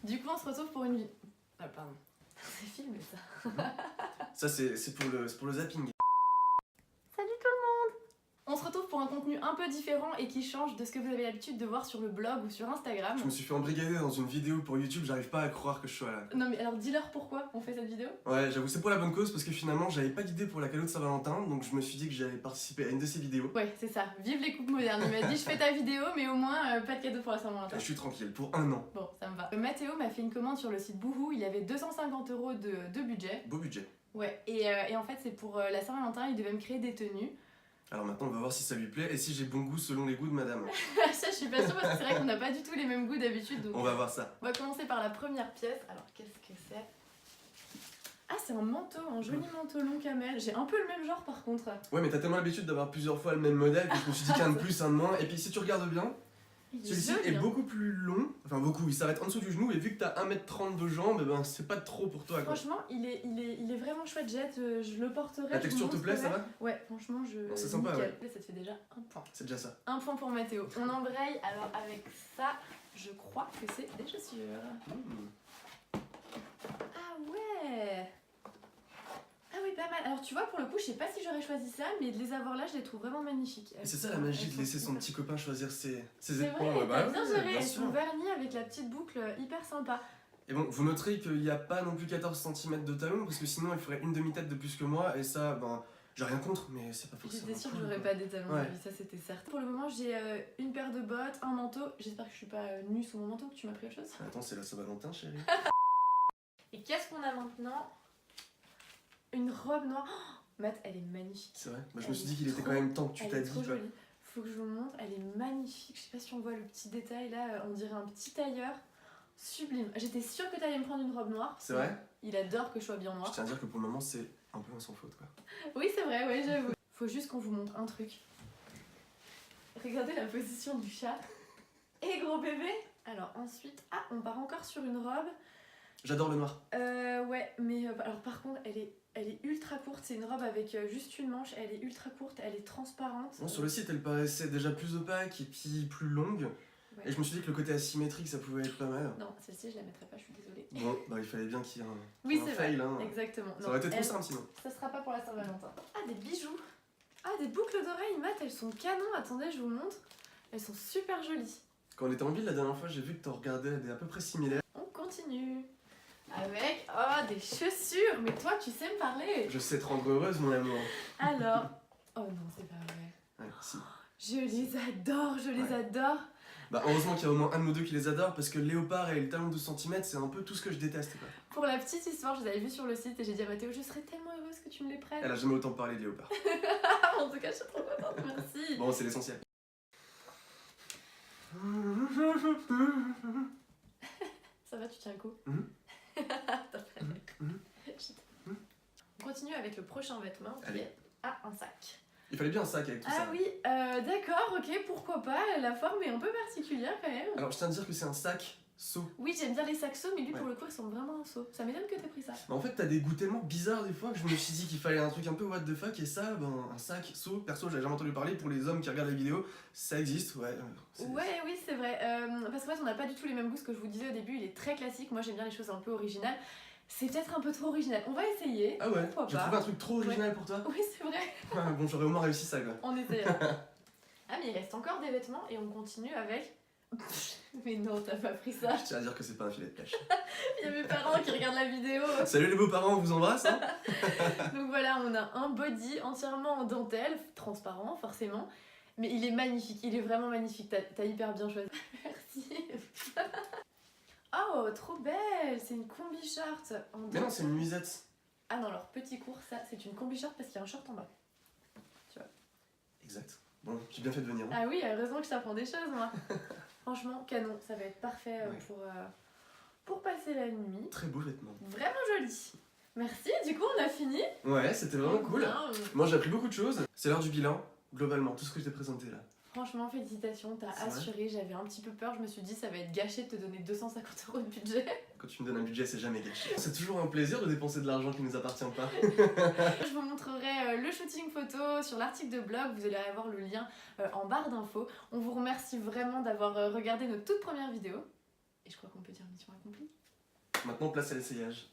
Du coup, on se retrouve pour une vie. Ah, pardon. C'est filmé ça. Ça, c'est pour le zapping. Salut tout le monde! On se retrouve pour un contenu un peu différent et qui change de ce que vous avez l'habitude de voir sur le blog ou sur Instagram. Je me suis fait embrigader dans une vidéo pour YouTube, j'arrive pas à croire que je sois là. Non mais alors dis-leur pourquoi on fait cette vidéo. Ouais, j'avoue, c'est pour la bonne cause parce que finalement, j'avais pas d'idée pour la cadeau de Saint-Valentin, donc je me suis dit que j'allais participer à une de ces vidéos. Ouais, c'est ça. Vive les couples modernes. Il m'a dit je fais ta vidéo mais au moins pas de cadeau pour la Saint-Valentin. Et je suis tranquille, pour 1 an. Bon, ça me va. Mathéo m'a fait une commande sur le site Boohoo, il avait 250 € de budget. Beau budget. Ouais, et en fait c'est pour la Saint-Valentin, il devait me créer des tenues. Alors maintenant, on va voir si ça lui plaît et si j'ai bon goût selon les goûts de madame. Ça je suis pas sûre parce que c'est vrai qu'on n'a pas du tout les mêmes goûts d'habitude. Donc... On va voir ça. On va commencer par la première pièce. Alors qu'est-ce que c'est? Ah, c'est un manteau, un joli manteau long camel. J'ai un peu le même genre par contre. Ouais, mais t'as tellement l'habitude d'avoir plusieurs fois le même modèle que je me suis dit qu'un de plus, un de moins. Et puis si tu regardes bien, Il celui-ci joli, est hein. beaucoup plus long. Enfin, beaucoup, il s'arrête en dessous du genou et vu que t'as 1m30 de jambes, eh ben c'est pas trop pour toi quoi. Franchement, il est vraiment chouette, Jet. Je le porterai. La je texture vous te plaît, ça montrerai. va? Ouais, franchement, Bon, c'est sympa, nickel. Ça te fait déjà un point. C'est déjà ça. Un point pour Mathéo. On embraye. Alors avec ça, je crois que c'est des chaussures. Ah ouais. Ah oui, pas mal. Alors tu vois, pour le coup, je sais pas si j'aurais choisi ça, mais de les avoir là, je les trouve vraiment magnifiques. Et c'est ça la magie de laisser son petit copain choisir ses C'est éperons. vrai, t'as bien géré. bien Elles sûr. sont vernies avec la petite boucle hyper sympa. Et bon, vous noterez qu'il n'y a pas non plus 14 cm de talon, parce que sinon elle ferait une demi-tête de plus que moi, et ça, ben, j'ai rien contre, mais c'est pas forcément. J'étais sûre que cool, j'aurais quoi. pas des talons, Ouais. ça c'était certain. Pour le moment, j'ai une paire de bottes, un manteau. J'espère que je suis pas nue sous mon manteau, que tu m'as pris autre chose. Attends, c'est la Saint-Valentin, chérie. Et qu'est-ce qu'on a maintenant? Une robe noire. Oh, Matt, elle est magnifique. C'est vrai. Bah, je Elle me suis est dit qu'il était trop- quand même temps que tu Elle est trop t'habilles. quoi. jolie. Faut que je vous montre, elle est magnifique. Je sais pas si on voit le petit détail là, on dirait un petit tailleur. Sublime. J'étais sûre que t'allais me prendre une robe noire. C'est vrai? Il adore que je sois bien Je noire. tiens à dire que pour le moment, c'est un peu sans faute, quoi. Oui, c'est vrai, ouais, j'avoue. Faut juste qu'on vous montre un truc. Regardez la position du chat. Et gros bébé. Alors ensuite, on part encore sur une robe. J'adore le noir. Ouais, mais alors par contre, elle est ultra courte. C'est une robe avec juste une manche. Elle est ultra courte, elle est transparente. Bon, sur le site, elle paraissait déjà plus opaque et puis plus longue. Ouais. Et je me suis dit que le côté asymétrique, ça pouvait être pas mal. Non, celle-ci, je la mettrai pas, je suis désolée. Bon, bah il fallait bien qu'il y ait un, Oui, un c'est fail, vrai. hein. Exactement. Ça Non, aurait été trop elle, simple sinon. ça sera pas pour la Saint-Valentin. Ah, des bijoux. Ah, des boucles d'oreilles, Matt, elles sont canon. Attendez, je vous montre. Elles sont super jolies. Quand on était en ville la dernière fois, j'ai vu que t'en regardais des à peu près similaires. On continue. Avec, des chaussures. Mais toi, tu sais me parler. Je sais te rendre heureuse, mon amour. Alors, oh non, c'est pas vrai. Ouais, si. Je les adore, je les adore. Bah heureusement qu'il y a au moins un de nous deux qui les adore parce que le léopard et le talon de 12 cm c'est un peu tout ce que je déteste quoi. Pour la petite histoire, je les avais vus sur le site et j'ai dit à Mathéo, je serais tellement heureuse que tu me les prennes. Elle a jamais autant parlé de léopard. En tout cas, je suis trop contente, merci. Bon, c'est l'essentiel. Ça va, tu tiens le coup? Mhm. T'as pas l'air. On continue avec le prochain vêtement qui Allez. est un sac. Il fallait bien un sac avec tout Ah ça. oui, d'accord, ok, pourquoi pas. La forme est un peu particulière quand même. Alors je tiens à dire que c'est un sac seau. Oui, j'aime bien les sacs seaux, mais lui Ouais. pour le coup, ils sont vraiment un seau. Ça m'étonne que t'aies pris ça. Mais en fait t'as des goûts tellement bizarres des fois que je me suis dit qu'il fallait un truc un peu what the fuck et ça, ben un sac seau, perso j'avais jamais entendu parler pour les hommes qui regardent la vidéo, ça existe, ouais. Ouais, oui, c'est vrai. Parce qu'en fait, on n'a pas du tout les mêmes goûts. Ce que je vous disais au début, il est très classique. Moi, j'aime bien les choses un peu originales. C'est peut-être un peu trop original. On va essayer. Ah ouais, Pourquoi j'ai pas. trouvé un truc trop original pour toi. Oui, c'est vrai. Ouais, bon j'aurais au moins réussi ça quoi. On essaiera. Ah, mais il reste encore des vêtements et on continue avec. Mais non, t'as pas pris ça. Je tiens à dire que c'est pas un filet de pêche. Il y a mes parents qui regardent la vidéo. Salut les beaux-parents, on vous embrasse hein. Donc voilà, on a un body entièrement en dentelle, transparent forcément. Mais il est magnifique, il est vraiment magnifique. T'as hyper bien choisi. Merci. Oh, trop belle. C'est une combi short. Mais non, c'est une nuisette. Ah non, alors petit cours, ça c'est une combi short parce qu'il y a un short en bas. Exact. Bon, j'ai bien fait de venir. Hein. Ah oui, heureusement que je t'apprends des choses moi. Franchement, canon, ça va être parfait Ouais. pour passer la nuit. Très beau vêtement. Vraiment joli. Merci, du coup on a fini. Ouais, c'était vraiment cool. Bien. Moi j'ai appris beaucoup de choses. C'est l'heure du bilan, globalement, tout ce que je t'ai présenté là. Franchement, félicitations, t'as C'est vrai. assuré. J'avais un petit peu peur, je me suis dit ça va être gâché de te donner 250 € de budget. Quand tu me donnes un budget, c'est jamais gâché. C'est toujours un plaisir de dépenser de l'argent qui nous appartient pas. Je vous montrerai le shooting photo sur l'article de blog, vous allez avoir le lien en barre d'infos. On vous remercie vraiment d'avoir regardé notre toute première vidéo. Et je crois qu'on peut dire mission accomplie. Maintenant, place à l'essayage.